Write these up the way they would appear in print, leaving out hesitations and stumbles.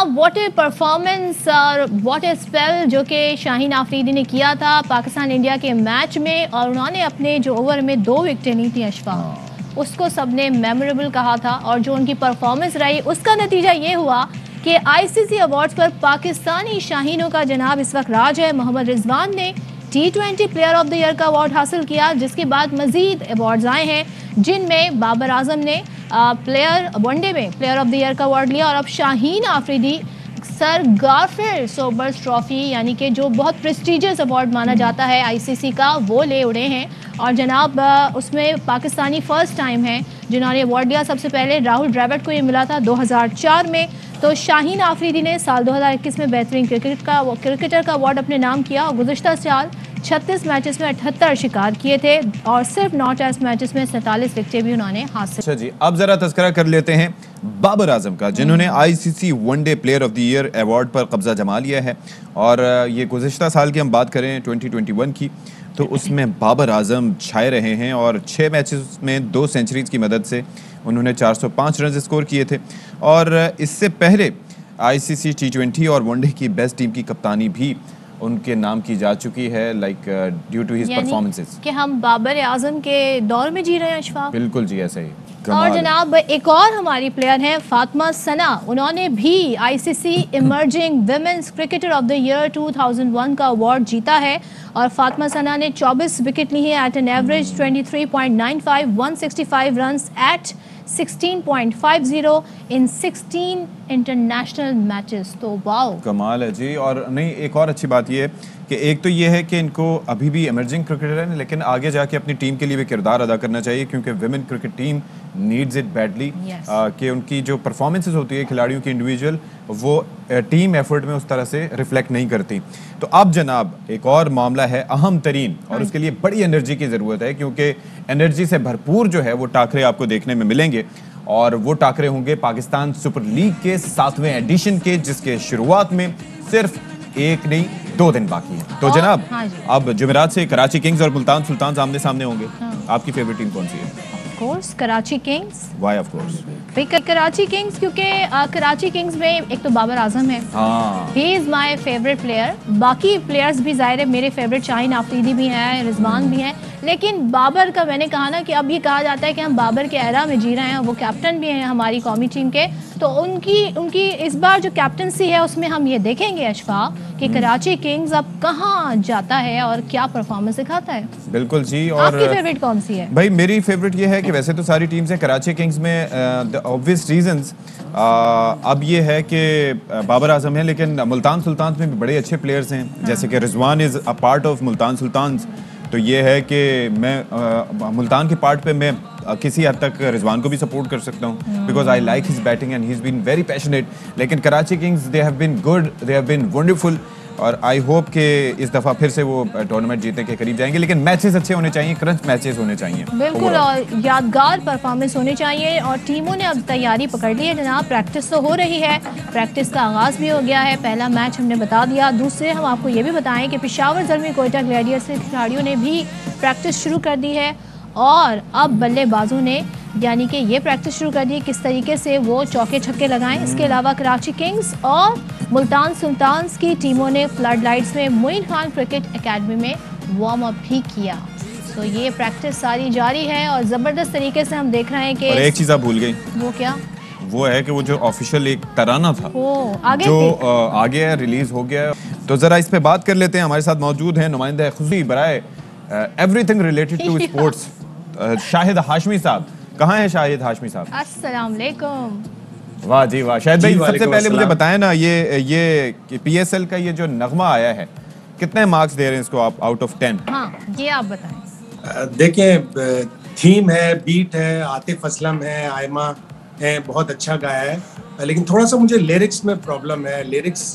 जनाब what A performance और what A spell जो कि शाहीन आफरीदी ने किया था पाकिस्तान इंडिया के मैच में, और उन्होंने अपने जो ओवर में 2 विकेटें ली थी अशफाक, उसको सबने मेमोरेबल कहा था। और जो उनकी परफॉर्मेंस रही उसका नतीजा ये हुआ कि आईसीसी अवार्ड्स पर पाकिस्तानी शाहीनों का जनाब इस वक्त राज है। मोहम्मद रिजवान ने T20 player of the year का अवार्ड हासिल किया, जिसके बाद मजीद अवार्ड्स आए हैं जिनमें बाबर आजम ने वनडे में प्लेयर ऑफ द ईयर का अवार्ड लिया। और अब Shaheen Afridi sir Garfield Sobers trophy यानी कि जो बहुत प्रेस्टिजियस अवार्ड माना जाता है आईसीसी का, वो ले उड़े हैं। और जनाब उसमें पाकिस्तानी फर्स्ट टाइम है जिन्होंने अवार्ड लिया। सबसे पहले राहुल द्रविड़ को ये मिला था 2004 में। तो शाहीन आफरीदी ने साल 2021 में बेहतरीन क्रिकेटर का अवार्ड अपने नाम किया और गुज़िश्ता साल 36 मैचेस में 78 शिकार किए थे और सिर्फ 9 टेस्ट मैचेस में 47 विकेटें भी उन्होंने हासिल। अच्छा जी, अब जरा तज़किरा कर लेते हैं बाबर आजम का, जिन्होंने ICC one day player of the year award पर कब्जा जमा लिया है। और ये गुज़िश्ता साल की हम बात करें 2021 की, तो उसमें बाबर आजम छाए रहे हैं और 6 मैचेस में 2 सेंचुरीज की मदद से उन्होंने 405 रन स्कोर किए थे। और इससे पहले आईसीसी T20 और वनडे की बेस्ट टीम की कप्तानी भी उनके नाम की जा चुकी है, like due to his performances. कि हम बाबर आजम के दौर में जी रहे हैं अशफाक। बिल्कुल जी, ऐसे ही। और जनाब एक और हमारी प्लेयर हैं फातिमा सना, उन्होंने भी ICC emerging women's cricketer of the year 2001 का अवार्ड जीता है। और फातिमा सना ने 24 विकेट ली है at an average 23.95, 165 runs at 16.50 in 16 international matches. तो वाओ, कमाल है जी। और नहीं, एक और अच्छी बात ये है कि एक तो ये है कि इनको अभी भी इमर्जिंग क्रिकेटर है, लेकिन आगे जाके अपनी टीम के लिए भी किरदार अदा करना चाहिए, क्योंकि women cricket team needs it badly. कि उनकी जो परफॉर्मेंसेस होती है खिलाड़ियों की इंडिविजुअल, वो टीम एफर्ट में उस तरह से रिफ्लेक्ट नहीं करती। तो अब जनाब एक और मामला है अहम तरीन, और उसके लिए बड़ी एनर्जी की ज़रूरत है, क्योंकि एनर्जी से भरपूर जो है वो टाकरे आपको देखने में मिलेंगे। और वो टाकरे होंगे पाकिस्तान सुपर लीग के 7वें एडिशन के, जिसके शुरुआत में सिर्फ 1 नहीं 2 दिन बाकी हैं। तो जनाब अब जुमेरात से कराची किंग्स और मुल्तान सुल्तान आमने सामने होंगे। आपकी फेवरेट टीम कौन सी है? Of course Karachi Kings. Why of course? Karachi Kings क्योंकि कराची किंग्स में एक तो बाबर आजम है, he is my favourite player. बाकी प्लेयर्स भी ज़ाहिर है मेरे फेवरेट, शाहीन आफरीदी भी हैं, रिजवान भी हैं, लेकिन बाबर का मैंने कहा ना कि अब ये कहा जाता है कि हम बाबर के एरा में जी रहे हैं। वो कैप्टन भी हैं हमारी कौमी टीम के, तो उनकी इस बार जो कैप्टनसी है उसमें हम ये देखेंगे अशफाक कि कराची किंग्स अब कहाँ जाता है और क्या परफॉर्मेंस दिखाता है। बिल्कुल जी। और आपकी फेवरेट कौन सी है? भाई मेरी फेवरेट ये है कि वैसे तो सारी टीम्स हैं, कराची किंग्स में ऑब्वियस रीजंस अब ये है कि बाबर आजम है, लेकिन मुल्तान सुल्तान में भी बड़े अच्छे प्लेयर्स हैं, जैसे कि Rizwan is a part of Multan Sultan. तो ये है कि मैं मुल्तान के पार्ट पे मैं किसी हद तक रिजवान को भी सपोर्ट कर सकता हूँ, because I like his batting and he is been very passionate. लेकिन Karachi kings they have been good, they have been wonderful, और आई होप कि इस दफ़ा फिर से वो टूर्नामेंट जीतने के करीब जाएंगे। लेकिन मैचेस अच्छे होने चाहिए, क्रंच मैचेस होने चाहिए बिल्कुल, और यादगार परफॉर्मेंस होने चाहिए। और टीमों ने अब तैयारी पकड़ ली है जनाब, प्रैक्टिस तो हो रही है, प्रैक्टिस का आगाज़ भी हो गया है। पहला मैच हमने बता दिया। दूसरे हम आपको ये भी बताएं कि पेशावर ज़ल्मी कोयटा ग्लैडियर्स के खिलाड़ियों ने भी प्रैक्टिस शुरू कर दी है, और अब बल्लेबाजों ने यानी कि ये प्रैक्टिस शुरू कर दी किस तरीके से वो चौके छक्के लगाएं। इसके अलावा कराची किंग्स और मुल्तान सुल्तान्स की टीमों ने फ्लड लाइट्स में मोइन खान क्रिकेट एकेडमी में वार्म अप भी किया। तो ये प्रैक्टिस सारी जारी है और ज़बरदस्त तरीके से हम देख रहे हैं कि और एक चीज़ आप भूल गई। वो क्या? वो है कि वो जो ऑफिशियल एक तराना था आगे जो आगे रिलीज हो गया। तो जरा इस पे बात कर लेते हैं। हमारे साथ मौजूद हैं नुमाइंदा खुशी बराए everything related to sports Shahid Hashmi sahab. कहाँ है शाहिद हाशमी साहब? अस्सलाम वालेकुम। वाह जी वाह। शाहिद भाई सबसे पहले मुझे बताएं ना, ये PSL का ये जो नगमा आया है, कितने मार्क्स दे रहे हैं इसको आप आउट ऑफ 10? हाँ ये आप बताएं। देखिए थीम है, बीट है, आतिफ असलम है, आयमा है, बहुत अच्छा गाया है, लेकिन थोड़ा सा मुझे लिरिक्स में प्रॉब्लम है। लिरिक्स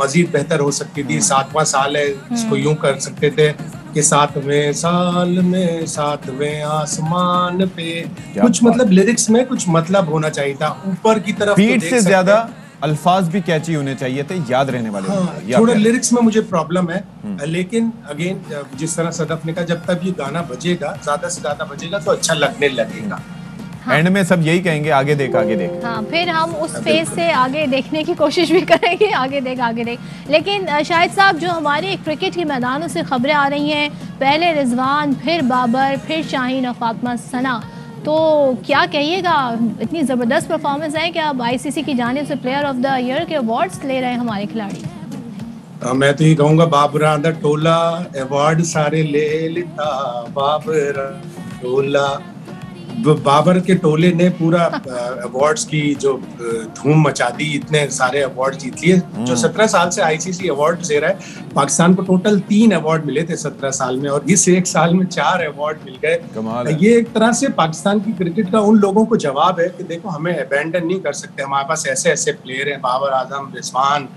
मजीद बेहतर हो सकती थी। 7वां साल है, इसको यूं कर सकते थे कि 7वें साल में 7वें आसमान पे, कुछ मतलब लिरिक्स में कुछ मतलब होना चाहिए था। ऊपर की तरफ बीट से ज्यादा अल्फाज भी कैची होने चाहिए थे, याद रहने वाले। थोड़ा लिरिक्स में मुझे प्रॉब्लम है, लेकिन अगेन जिस तरह सदफ ने कहा, जब तक ये गाना बजेगा, ज्यादा से ज्यादा बजेगा तो अच्छा लगने लगेगा। एंड में सब यही कहेंगे आगे देख आगे देख। हाँ, फिर हम उस फेज से आगे देखने की कोशिश भी करेंगे, आगे देख आगे देख। लेकिन शाहिद साहब, जो हमारे क्रिकेट के मैदानों से खबरें आ रही हैं, पहले रिजवान, फिर बाबर, फिर शाहीन और फातिमा सना, तो क्या कहिएगा, इतनी ज़बरदस्त परफॉर्मेंस है कि अब आईसीसी की जानिब से प्लेयर ऑफ द ईयर के अवार्ड्स ले रहे हैं हमारे खिलाड़ी। मैं तो ये कहूँगा बाबरा दा टोला अवार्ड सारे ले लेता, बाबरा टोला। बाबर के टोले ने पूरा अवार्ड्स की जो धूम मचा दी, इतने सारे अवार्ड जीत लिए। जो 17 साल से आईसीसी अवार्ड दे रहा है, पाकिस्तान को टोटल 3 अवार्ड मिले थे 17 साल में, और इस एक साल में 4 अवार्ड मिल गए। ये एक तरह से पाकिस्तान की क्रिकेट का उन लोगों को जवाब है कि देखो, हमें अबैंडन नहीं कर सकते, हमारे पास ऐसे ऐसे प्लेयर हैं, Babar Azam, Rizwan,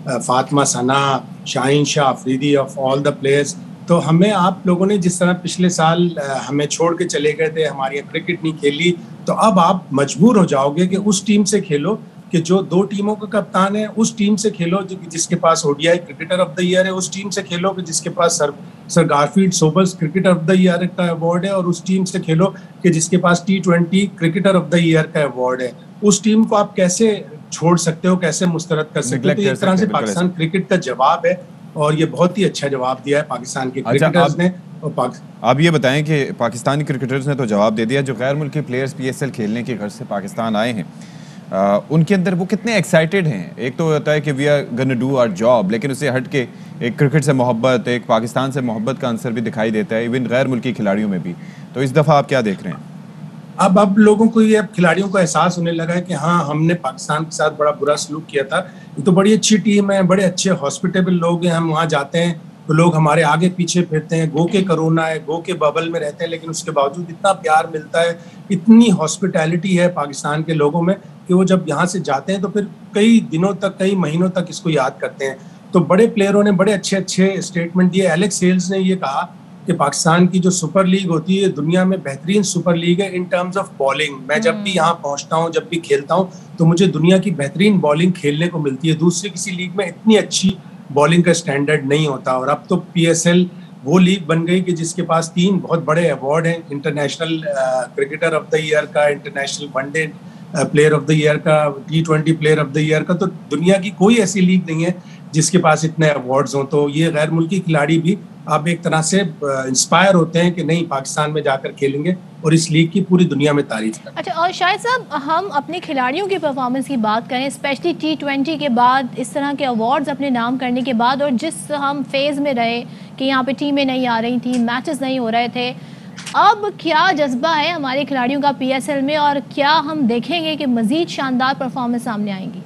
Fatima Sana, Shaheen Shah Afridi, of all the players. तो हमें आप लोगों ने जिस तरह पिछले साल हमें छोड़ के चले गए थे, हमारी क्रिकेट नहीं खेली, तो अब आप मजबूर हो जाओगे कि उस टीम से खेलो कि जो 2 टीमों का कप्तान है, उस टीम से खेलो जिसके पास ODI cricketer of the year है, उस टीम से खेलो कि जिसके पास sir Garfield Sobers cricketer of the year का अवार्ड है, और उस टीम से खेलो कि जिसके पास T20 cricketer of the year का अवार्ड है। उस टीम को आप कैसे छोड़ सकते हो, कैसे मुस्तरद कर सकते हो? तो एक तरह से पाकिस्तान क्रिकेट का जवाब है, और ये बहुत ही अच्छा जवाब दिया है पाकिस्तान के क्रिकेटर्स ने। आप ये बताएं कि पाकिस्तानी क्रिकेटर्स ने तो जवाब दे दिया, जो गैर मुल्की प्लेयर्स PSL खेलने की गर्ज से पाकिस्तान आए हैं, उनके अंदर वो कितने एक्साइटेड हैं? एक तो होता है कि we are gonna do our job, लेकिन उससे हट के एक क्रिकेट से मोहब्बत, एक पाकिस्तान से मोहब्बत का आंसर भी दिखाई देता है, इवन गैर मुल्की खिलाड़ियों में भी। तो इस दफ़ा आप क्या देख रहे हैं? अब लोगों को ये, अब खिलाड़ियों को एहसास होने लगा है कि हाँ, हमने पाकिस्तान के साथ बड़ा बुरा सलूक किया था। ये तो बड़ी अच्छी टीम है, बड़े अच्छे हॉस्पिटेबल लोग हैं, हम वहाँ जाते हैं तो लोग हमारे आगे पीछे फिरते हैं, गो के कोरोना है, गो के बबल में रहते हैं, लेकिन उसके बावजूद इतना प्यार मिलता है, इतनी हॉस्पिटैलिटी है पाकिस्तान के लोगों में कि वो जब यहाँ से जाते हैं तो फिर कई दिनों तक, कई महीनों तक इसको याद करते हैं। तो बड़े प्लेयरों ने बड़े अच्छे अच्छे स्टेटमेंट दिए। एलेक्स हेल्स ने ये कहा कि पाकिस्तान की जो सुपर लीग होती है, दुनिया में बेहतरीन सुपर लीग है इन टर्म्स ऑफ बॉलिंग। मैं जब भी यहाँ पहुँचता हूँ, जब भी खेलता हूँ, तो मुझे दुनिया की बेहतरीन बॉलिंग खेलने को मिलती है। दूसरी किसी लीग में इतनी अच्छी बॉलिंग का स्टैंडर्ड नहीं होता। और अब तो PSL वो लीग बन गई कि जिसके पास 3 बहुत बड़े अवार्ड हैं, international cricketer of the year का, international one day player of the year का, T20 player of the year का। तो दुनिया की कोई ऐसी लीग नहीं है जिसके पास इतने अवार्ड्स हों। तो ये गैर मुल्की खिलाड़ी भी अब एक तरह से इंस्पायर होते हैं कि नहीं, पाकिस्तान में जाकर खेलेंगे, और इस लीग की पूरी दुनिया में तारीफ करें। अच्छा, और शाहिद साहब, हम अपने खिलाड़ियों की परफॉर्मेंस की बात करें, स्पेशली T20 के बाद, इस तरह के अवार्ड्स अपने नाम करने के बाद, और जिस हम फेज़ में रहे कि यहाँ पे टीमें नहीं आ रही थी, मैचेस नहीं हो रहे थे, अब क्या जज्बा है हमारे खिलाड़ियों का PSL में, और क्या हम देखेंगे कि मज़ीद शानदार परफॉर्मेंस सामने आएंगी?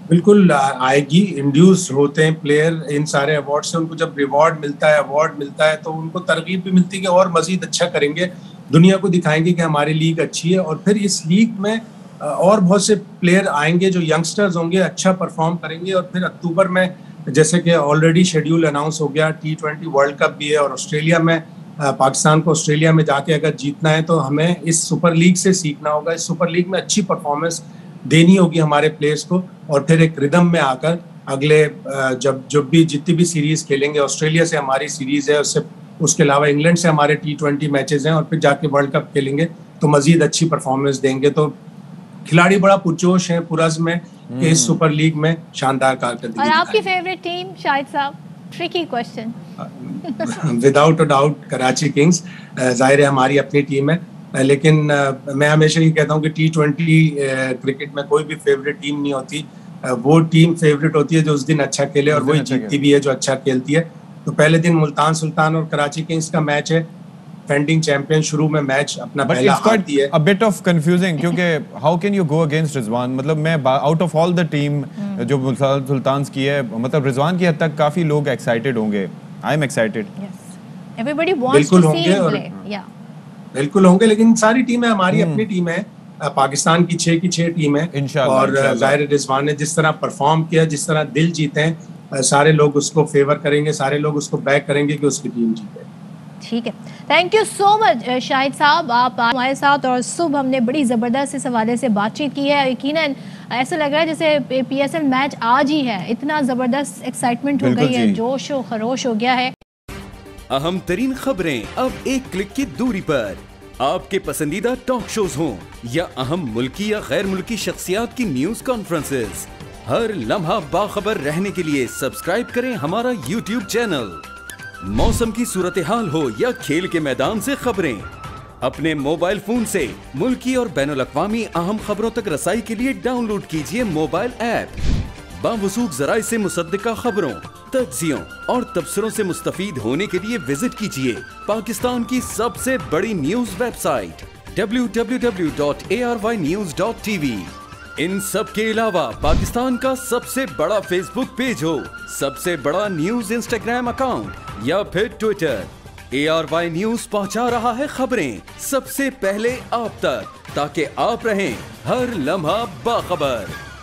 बिल्कुल आएगी। इंड्यूस होते हैं प्लेयर इन सारे अवार्ड से, उनको जब रिवॉर्ड मिलता है, अवार्ड मिलता है, तो उनको तरगीब भी मिलती है कि और मजीद अच्छा करेंगे, दुनिया को दिखाएंगे कि हमारी लीग अच्छी है। और फिर इस लीग में और बहुत से प्लेयर आएंगे जो यंगस्टर्स होंगे, अच्छा परफॉर्म करेंगे। और फिर अक्टूबर में, जैसे कि ऑलरेडी शेड्यूल अनाउंस हो गया, T20 वर्ल्ड कप भी है, और ऑस्ट्रेलिया में, पाकिस्तान को ऑस्ट्रेलिया में जाके अगर जीतना है तो हमें इस सुपर लीग से सीखना होगा। इस सुपर लीग में अच्छी परफॉर्मेंस देनी होगी हमारे प्लेयर्स को, और फिर एक रिदम में आकर अगले जब भी जितनी भी सीरीज खेलेंगे, ऑस्ट्रेलिया से हमारी सीरीज है, उसके अलावा इंग्लैंड से हमारे T20 मैचेस हैं, और फिर जाके वर्ल्ड कप खेलेंगे तो मजीद अच्छी परफॉर्मेंस देंगे। तो खिलाड़ी बड़ा पुरजोश है, पुरज़्म है कि इस सुपर लीग में शानदार कारकर्दगी। और आपकी फेवरेट टीम शाहिद साहब? Tricky question. Without a doubt Karachi Kings, जाहिर है हमारी अपनी टीम है, लेकिन मैं हमेशा ही कहता हूँ कि T20 क्रिकेट में कोई भी फेवरेट टीम नहीं होती। वो टीम फेवरेट होती है जो उस दिन अच्छा खेले, और वही जीतती भी है जो अच्छा खेलती है। तो पहले दिन मुल्तान सुल्तान और कराची किंग्स का मैच है, डिफेंडिंग चैंपियन शुरू में मैच अपना पहला हारती है। अ बिट ऑफ कंफ्यूजिंग, क्योंकि how can you go against Rizwan? मतलब मैं out of all the team जो मुल्तान सुल्तान्स की है, मतलब रिजवान की हद तक काफी लोग एक्साइटेड होंगे। I am excited. Everybody wants to see him play. या बिल्कुल होंगे, लेकिन सारी टीमें हमारी अपनी टीम है, पाकिस्तान की 6 की 6 टीम है। और जाहिर रिजवान ने जिस तरह परफॉर्म किया, जिस तरह दिल जीते हैं, सारे लोग उसको फेवर करेंगे, सारे लोग उसको बैक करेंगे कि उसकी टीम जीते। ठीक है, thank you so much Shahid साहब, आप हमारे साथ। और सुबह हमने बड़ी ज़बरदस्त इस हवाले से बातचीत की है। यकीनन ऐसा लग रहा है जैसे PSL मैच आज ही है, इतना ज़बरदस्त एक्साइटमेंट हो गई है, जोश व खरोश हो गया है। अहम तरीन खबरें अब एक क्लिक की दूरी पर, आपके पसंदीदा टॉक शोज हों या अहम मुल्की या गैर मुल्की शख्सियात की न्यूज कॉन्फ्रेंसेस, हर लम्हा बाखबर रहने के लिए सब्सक्राइब करें हमारा YouTube चैनल। मौसम की सूरत हाल हो या खेल के मैदान से खबरें, अपने मोबाइल फोन से मुल्की और बैनुल-अक़वामी अहम खबरों तक रसाई के लिए डाउनलोड कीजिए मोबाइल ऐप। बावसूख ज़राए से मुसद्दिका खबरों, तज्ज़ियों और तबसरों से मुस्तफ़ीद होने के लिए विजिट कीजिए पाकिस्तान की सबसे बड़ी न्यूज वेबसाइट www.arYnews.tv। इन सब के अलावा पाकिस्तान का सबसे बड़ा फेसबुक पेज हो, सबसे बड़ा न्यूज इंस्टाग्राम अकाउंट या फिर ट्विटर, ARY न्यूज पहुंचा रहा है खबरें सबसे पहले आप तक, ताकि आप रहें हर लम्हा बाखबर।